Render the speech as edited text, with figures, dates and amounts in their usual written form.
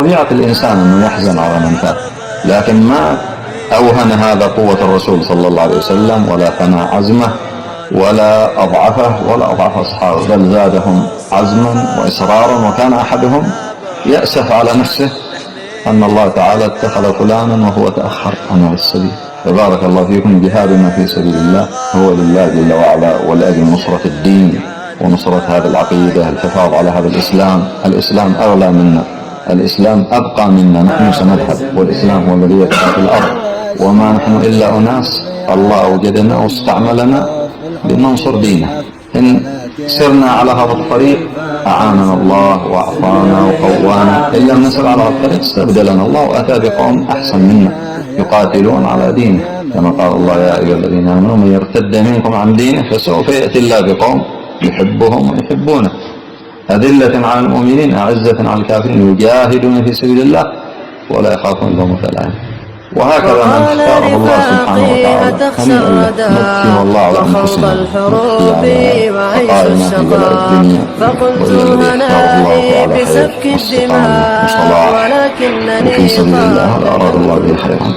طبيعة الإنسان أنه يحزن على من فات، لكن ما أوهن هذا قوة الرسول صلى الله عليه وسلم ولا ثنى عزمه ولا أضعفه ولا أضعف أصحابه، بل زادهم عزما وإصرارا. وكان أحدهم يأسف على نفسه أن الله تعالى اتخذ فلانا وهو تأخر عن هذا السبيل. فبارك الله فيكم. جهادنا في سبيل الله هو لله جل وعلا ولأجل نصرة الدين ونصرة هذه العقيدة، الحفاظ على هذا الإسلام أغلى منا، الإسلام أبقى منا. نحن سنذهب والإسلام هو الذي يبقى في الأرض، وما نحن إلا أناس الله أوجدنا واستعملنا لننصر دينه. إن سرنا على هذا الطريق أعاننا الله وأعطانا وقوانا، إن لم نسر على هذا الطريق استبدلنا الله وأتى بقوم أحسن منا يقاتلون على دينه، كما قال الله: يا أيها الذين آمنوا من يرتد منكم عن دينه فسوف يأتي الله بقوم يحبهم ويحبونه، أذلة على المؤمنين أعزة على الكافرين يجاهدون في سبيل الله ولا يخافون لومة لائم. وهكذا من اختاره الله سبحانه وتعالى. هنيئا له. نبكي والله على أنفسنا، نبكي على بقائنا في بلاء الدنيا، وإلى الذي اختاره الله تعالى خير واستقامة وصلاح وفي سبيل الله أراد الله به خيرا.